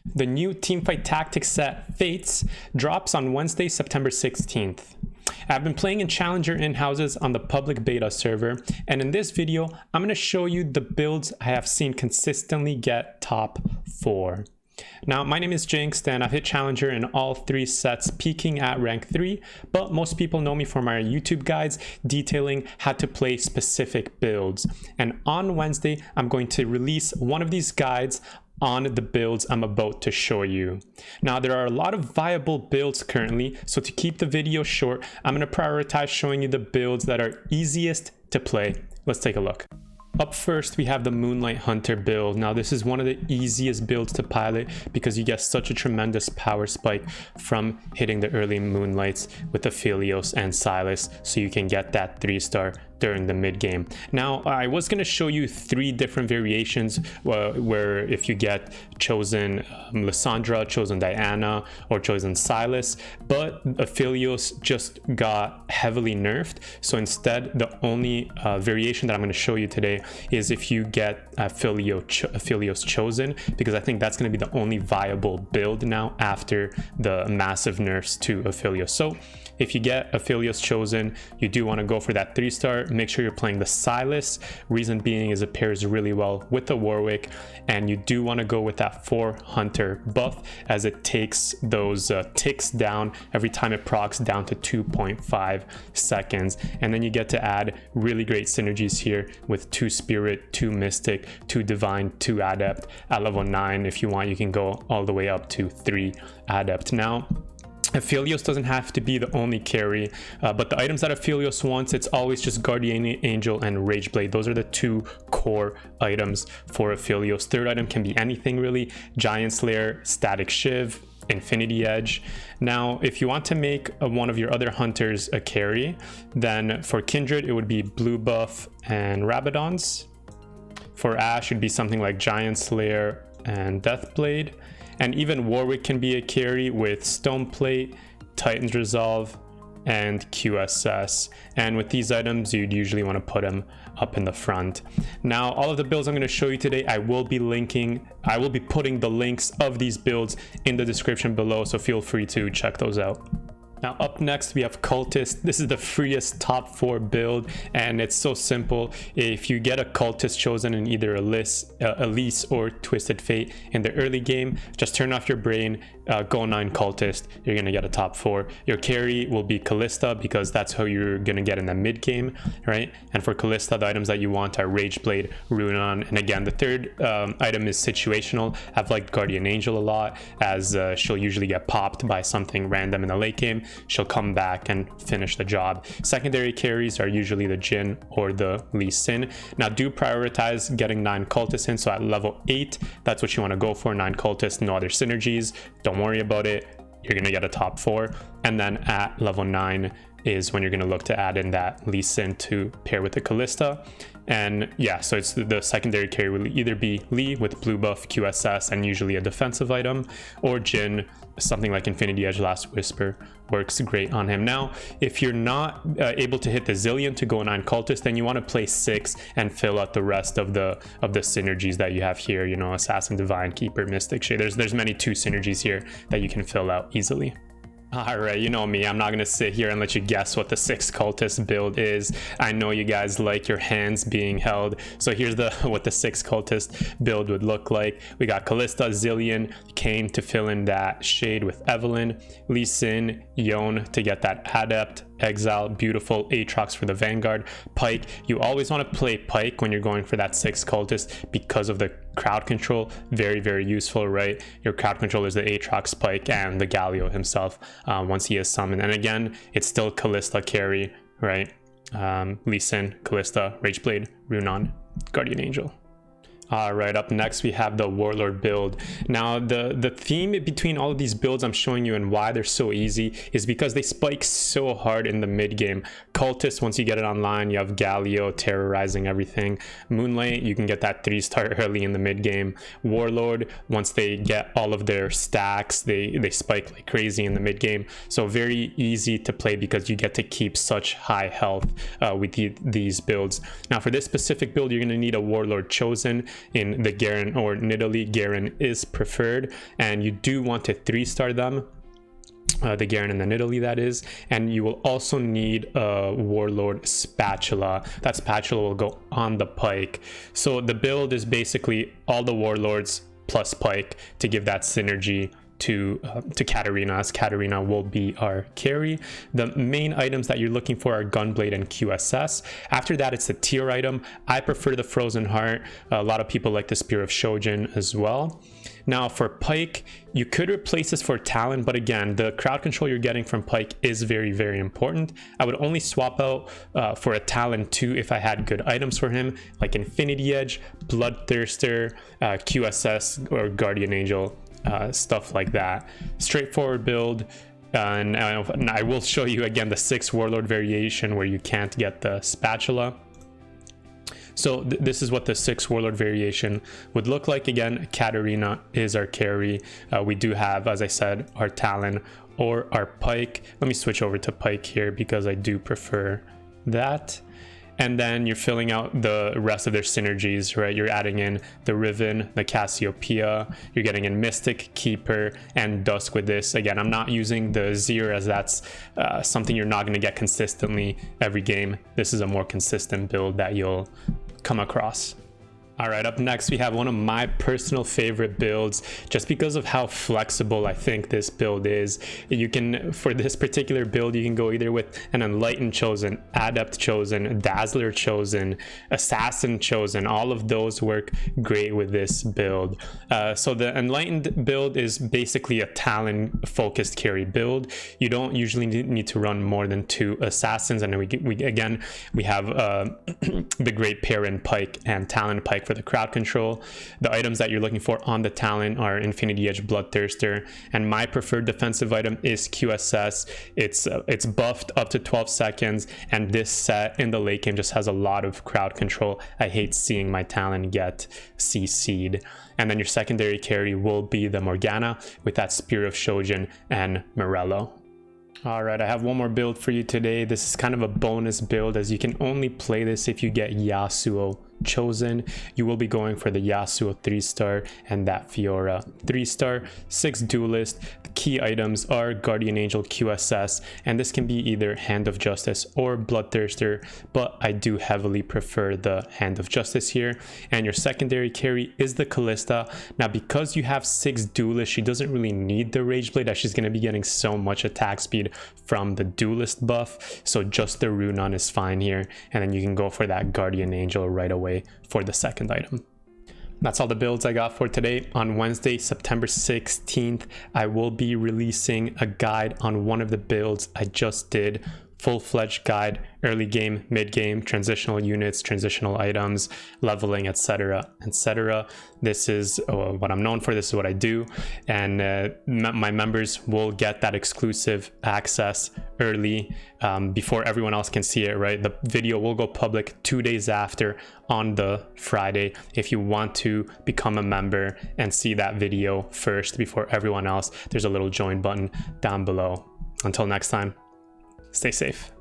The new Teamfight Tactics set, Fates, drops on Wednesday, September 16th. I've been playing in Challenger in-houses on the public beta server, and in this video, I'm going to show you the builds I have seen consistently get top 4. Now, my name is Jinxed, and I've hit Challenger in all 3 sets, peaking at rank 3, but most people know me for my YouTube guides detailing how to play specific builds. And on Wednesday, I'm going to release one of these guides on the builds I'm about to show you. Now, there are a lot of viable builds currently, so to keep the video short, I'm going to prioritize showing you the builds that are easiest to play. Let's take a look. Up first, we have the Moonlight Hunter build. Now, this is one of the easiest builds to pilot because you get such a tremendous power spike from hitting the early Moonlights with Aphelios and Silas, so you can get that 3-star during the mid game. Now, I was going to show you 3 different variations where if you get chosen Lissandra, chosen Diana, or chosen Silas, but Aphelios just got heavily nerfed. So instead, the only variation that I'm going to show you today is if you get Aphelios chosen, because I think that's going to be the only viable build now after the massive nerfs to Aphelios. So if you get Aphelios chosen, you do want to go for that 3-star. Make sure you're playing the Silas. Reason being is it pairs really well with the Warwick, and you do want to go with that 4 Hunter buff, as it takes those ticks down every time it procs down to 2.5 seconds. And then you get to add really great synergies here with 2 Spirit, 2 Mystic, 2 Divine, 2 Adept. At level 9, if you want, you can go all the way up to 3 Adept. Now, Aphelios doesn't have to be the only carry, but the items that Aphelios wants, it's always just Guardian Angel and Rageblade. Those are the 2 core items for Aphelios. Third item can be anything really: Giant Slayer, Static Shiv, Infinity Edge. Now, if you want to make one of your other hunters a carry, then for Kindred, it would be Blue Buff and Rabadons. For Ashe, it'd be something like Giant Slayer and Deathblade. And even Warwick can be a carry with Stoneplate, Titan's Resolve, and QSS. And with these items, you'd usually want to put them up in the front. Now, all of the builds I'm going to show you today, I will be putting the links of these builds in the description below, so feel free to check those out. Now, up next, we have Cultist. This is the freest top 4 build, and it's so simple. If you get a Cultist chosen in either Elise or Twisted Fate in the early game, just turn off your brain, go 9 Cultist, you're going to get a top 4. Your carry will be Kalista, because that's how you're going to get in the mid game, right? And for Kalista, the items that you want are Rageblade, Runon, and again, the third item is situational. I've liked Guardian Angel a lot, as she'll usually get popped by something random in the late game. She'll come back and finish the job. Secondary carries are usually the Jhin or the Lee Sin. Now, do prioritize getting 9 Cultists in, so at level 8, that's what you want to go for. 9 Cultists, no other synergies, don't worry about it, you're going to get a top 4. And then at level 9 is when you're going to look to add in that Lee Sin to pair with the Kalista. And yeah, so it's the secondary carry will either be Lee with blue buff, QSS, and usually a defensive item, or Jhin, something like Infinity Edge, Last Whisper works great on him. Now, if you're not able to hit the Zillion to go 9 Cultist, then you want to play 6 and fill out the rest of the synergies that you have here, you know, Assassin, Divine, Keeper, Mystic, Shade. There's many 2 synergies here that you can fill out easily. Alright, you know me, I'm not gonna sit here and let you guess what the 6 Cultist build is. I know you guys like your hands being held, so here's what the 6 Cultist build would look like. We got Kalista, Zillion, Kayn to fill in that Shade with Evelynn, Lee Sin, Yone to get that Adept, Exile, beautiful, Aatrox for the Vanguard, Pyke. You always want to play Pyke when you're going for that 6 Cultist because of the crowd control. Very, very useful, right? Your crowd control is the Aatrox, Pyke, and the Galio himself once he is summoned. And again, it's still Kalista carry, right? Lee Sin, Kalista, Rageblade, Runon, Guardian Angel. All right, up next we have the Warlord build. Now, the theme between all of these builds I'm showing you and why they're so easy is because they spike so hard in the mid game. Cultist, once you get it online, you have Galio terrorizing everything. Moonlight, you can get that 3-star early in the mid game. Warlord, once they get all of their stacks, they spike like crazy in the mid game. So very easy to play because you get to keep such high health with these builds. Now, for this specific build, you're going to need a Warlord chosen. in the Garen or Nidalee. Garen is preferred, and you do want to 3-star them. The Garen and the Nidalee, that is. And you will also need a Warlord Spatula. That spatula will go on the Pike. So the build is basically all the Warlords plus Pike to give that synergy to Katarina, as Katarina will be our carry. The main items that you're looking for are Gunblade and QSS. After that, it's a tier item. I prefer the Frozen Heart. A lot of people like the Spear of Shojin as well. Now for Pike, you could replace this for Talon, but again, the crowd control you're getting from Pike is very, very important. I would only swap out for a Talon 2 if I had good items for him, like Infinity Edge, Bloodthirster, QSS, or Guardian Angel. Stuff like that. Straightforward build, and I will show you again the 6 Warlord variation where you can't get the spatula. So this is what the 6 Warlord variation would look like. Again, Katarina is our carry. We do have, as I said, our Talon or our Pike. Let me switch over to Pike here because I do prefer that. And then you're filling out the rest of their synergies, right? You're adding in the Riven, the Cassiopeia, you're getting in Mystic, Keeper, and Dusk with this. Again, I'm not using the Zir as that's something you're not going to get consistently every game. This is a more consistent build that you'll come across. All right, up next we have one of my personal favorite builds, just because of how flexible I think this build is. You can, for this particular build, you can go either with an Enlightened Chosen, Adept Chosen, Dazzler Chosen, Assassin Chosen. All of those work great with this build. So the Enlightened build is basically a Talon focused carry build. You don't usually need to run more than 2 Assassins, and then we have the Great Pair in Pike and Talon Pike for the crowd control. The items that you're looking for on the Talon are Infinity Edge, Bloodthirster, and my preferred defensive item is QSS. It's buffed up to 12 seconds, and this set in the late game just has a lot of crowd control. I hate seeing my Talon get CC'd. And then your secondary carry will be the Morgana with that Spear of Shojin and Morello. All right, I have one more build for you today. This is kind of a bonus build, as you can only play this if you get Yasuo Chosen. You will be going for the Yasuo 3-star and that Fiora 3-star. 6 duelist. The key items are Guardian Angel, QSS, and this can be either Hand of Justice or Bloodthirster, but I do heavily prefer the Hand of Justice here. And your secondary carry is the Kalista. Now, because you have 6 duelists, she doesn't really need the Rageblade, as she's going to be getting so much attack speed from the duelist buff, so just the Runon is fine here, and then you can go for that Guardian Angel right away for the second item. That's all the builds I got for today. On Wednesday, September 16th, I will be releasing a guide on one of the builds I just did. Full-fledged guide, early game, mid game, transitional units, transitional items, leveling, etc., etc. This is what I'm known for. This is what I do, and my members will get that exclusive access early, before everyone else can see it, right? The video will go public 2 days after, on the Friday. If you want to become a member and see that video first before everyone else, there's a little join button down below. Until next time, stay safe.